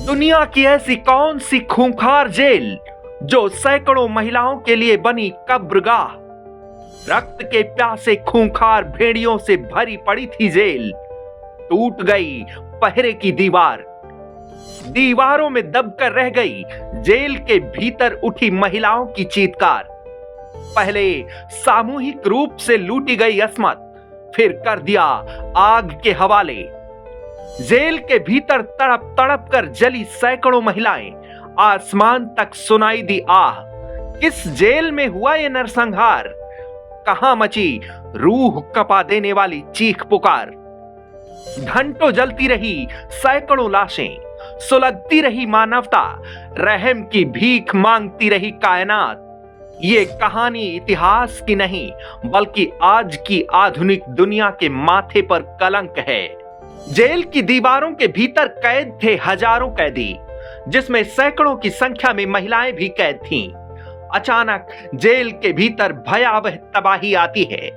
दुनिया की ऐसी कौन सी खूंखार जेल जो सैकड़ों महिलाओं के लिए बनी कब्रगाह। रक्त के प्यासे खूंखार भेड़ियों से भरी पड़ी थी जेल। टूट गई पहरे की दीवार, दीवारों में दबकर रह गई जेल के भीतर उठी महिलाओं की चीत्कार। पहले सामूहिक रूप से लूटी गई अस्मत, फिर कर दिया आग के हवाले। जेल के भीतर तड़प तड़प कर जली सैकड़ों महिलाएं, आसमान तक सुनाई दी आह। किस जेल में हुआ ये नरसंहार, कहां मची रूह कपा देने वाली चीख पुकार। घंटों जलती रही सैकड़ों लाशें, सुलगती रही मानवता, रहम की भीख मांगती रही कायनात। ये कहानी इतिहास की नहीं बल्कि आज की आधुनिक दुनिया के माथे पर कलंक है। जेल की दीवारों के भीतर कैद थे हजारों कैदी, जिसमें सैकड़ों की संख्या में महिलाएं भी कैद थीं। अचानक जेल के भीतर भयावह तबाही आती है।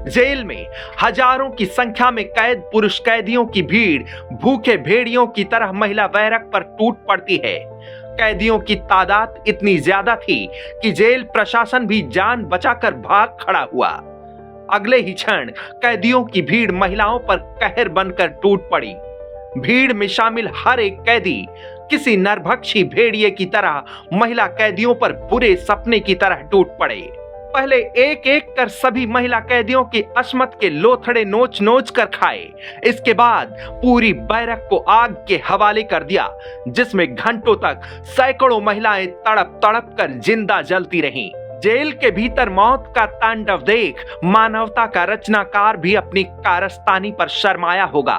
जेल में हजारों की संख्या में कैद पुरुष कैदियों की भीड़ भूखे भेड़ियों की तरह महिला बैरक पर टूट पड़ती है। कैदियों की तादाद इतनी ज्यादा थी कि जेल प्रशासन भी जान बचाकर भाग खड़ा हुआ। अगले ही क्षण कैदियों की भीड़ महिलाओं पर कहर बनकर टूट पड़ी। भीड़ में शामिल हर एक कैदी किसी नरभक्षी भेड़िए की तरह महिला कैदियों पर बुरे सपने की तरह टूट पड़े। पहले एक एक कर सभी महिला कैदियों की अस्मत के लोथड़े नोच नोच कर खाए। इसके बाद पूरी बैरक को आग के हवाले कर दिया, जिसमें घंटों तक सैकड़ों महिलाएं तड़प तड़प कर जिंदा जलती रहीं। जेल के भीतर मौत का तांडव देख मानवता का रचनाकार भी अपनी कारस्तानी पर शर्माया होगा।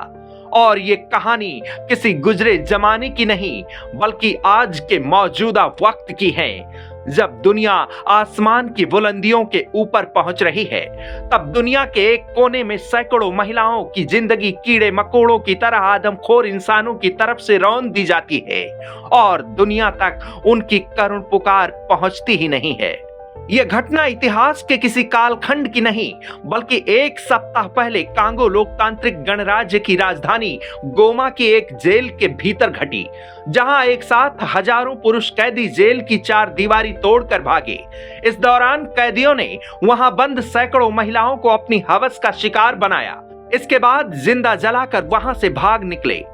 और ये कहानी किसी गुजरे जमाने की नहीं बल्कि आज के मौजूदा वक्त की है। जब दुनिया आसमान की बुलंदियों के ऊपर पहुंच रही है, तब दुनिया के एक कोने में सैकड़ों महिलाओं की जिंदगी कीड़े मकोड़ों की तरह आदमखोर इंसानों की तरफ से रौंद दी जाती है और दुनिया तक उनकी करुण पुकार पहुंचती ही नहीं है। यह घटना इतिहास के किसी कालखंड की नहीं बल्कि एक सप्ताह पहले कांगो लोकतांत्रिक गणराज्य की राजधानी गोमा की एक जेल के भीतर घटी, जहां एक साथ हजारों पुरुष कैदी जेल की चार दीवारी तोड़कर भागे। इस दौरान कैदियों ने वहां बंद सैकड़ों महिलाओं को अपनी हवस का शिकार बनाया। इसके बाद जिंदा जलाकर वहां से भाग निकले।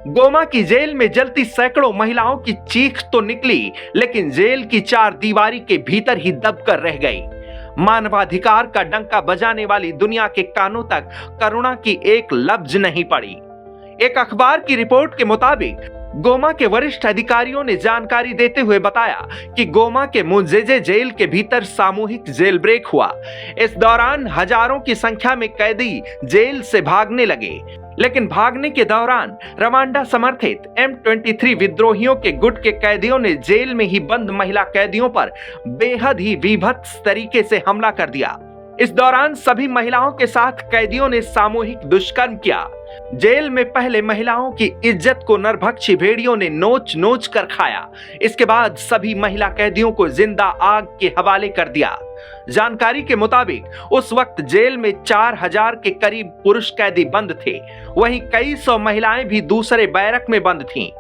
गोमा की जेल में जलती सैकड़ों महिलाओं की चीख तो निकली, लेकिन जेल की चार दीवारी के भीतर ही दबकर रह गई। मानवाधिकार का डंका बजाने वाली दुनिया के कानों तक करुणा की एक लफ्ज नहीं पड़ी। एक अखबार की रिपोर्ट के मुताबिक गोमा के वरिष्ठ अधिकारियों ने जानकारी देते हुए बताया कि गोमा के मुंजेजे जेल के भीतर सामूहिक जेल ब्रेक हुआ। इस दौरान हजारों की संख्या में कैदी जेल से भागने लगे, लेकिन भागने के दौरान रवांडा समर्थित M23 विद्रोहियों के गुट के कैदियों ने जेल में ही बंद महिला कैदियों पर बेहद ही विभत्स तरीके से हमला कर दिया। इस दौरान सभी महिलाओं के साथ कैदियों ने सामूहिक दुष्कर्म किया। जेल में पहले महिलाओं की इज्जत को नरभक्षी भेड़ियों ने नोच नोच कर खाया। इसके बाद सभी महिला कैदियों को जिंदा आग के हवाले कर दिया। जानकारी के मुताबिक उस वक्त जेल में 4000 के करीब पुरुष कैदी बंद थे, वहीं कई सौ महिलाएं भी दूसरे बैरक में बंद थीं।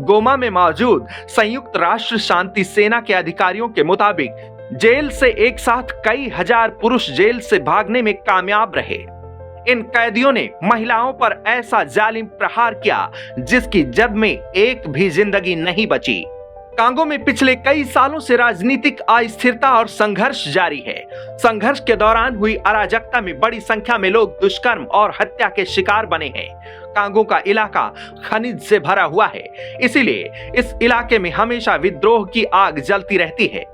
गोमा में मौजूद संयुक्त राष्ट्र शांति सेना के अधिकारियों के मुताबिक जेल से एक साथ कई हजार पुरुष जेल से भागने में कामयाब रहे। इन कैदियों ने महिलाओं पर ऐसा जालिम प्रहार किया जिसकी जद में एक भी जिंदगी नहीं बची। कांगो में पिछले कई सालों से राजनीतिक अस्थिरता और संघर्ष जारी है। संघर्ष के दौरान हुई अराजकता में बड़ी संख्या में लोग दुष्कर्म और हत्या के शिकार बने हैं। कांगो का इलाका खनिज से भरा हुआ है, इसीलिए इस इलाके में हमेशा विद्रोह की आग जलती रहती है।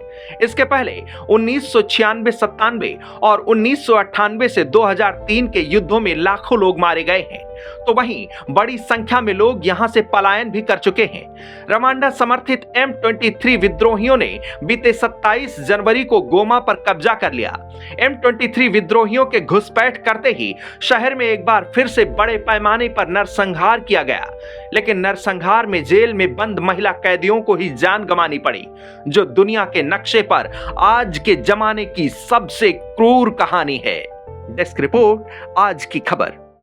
इसके पहले 1996-97 और 1998 से 2003 के युद्धों में लाखों लोग मारे गए हैं, तो वहीं बड़ी संख्या में लोग यहां से पलायन भी कर चुके हैं। रवांडा समर्थित M23 विद्रोहियों ने बीते 27 जनवरी को गोमा पर कब्जा कर लिया। M23 विद्रोहियों के घुसपैठ करते ही शहर में एक बार फिर से बड़े पैमाने पर नरसंहार किया गया, लेकिन नरसंहार में जेल में बंद महिला कैदियों को ही जान गंवानी पड़ी, जो दुनिया के नक्शे पर आज के जमाने की सबसे क्रूर कहानी है। डेस्क रिपोर्ट, आज की खबर।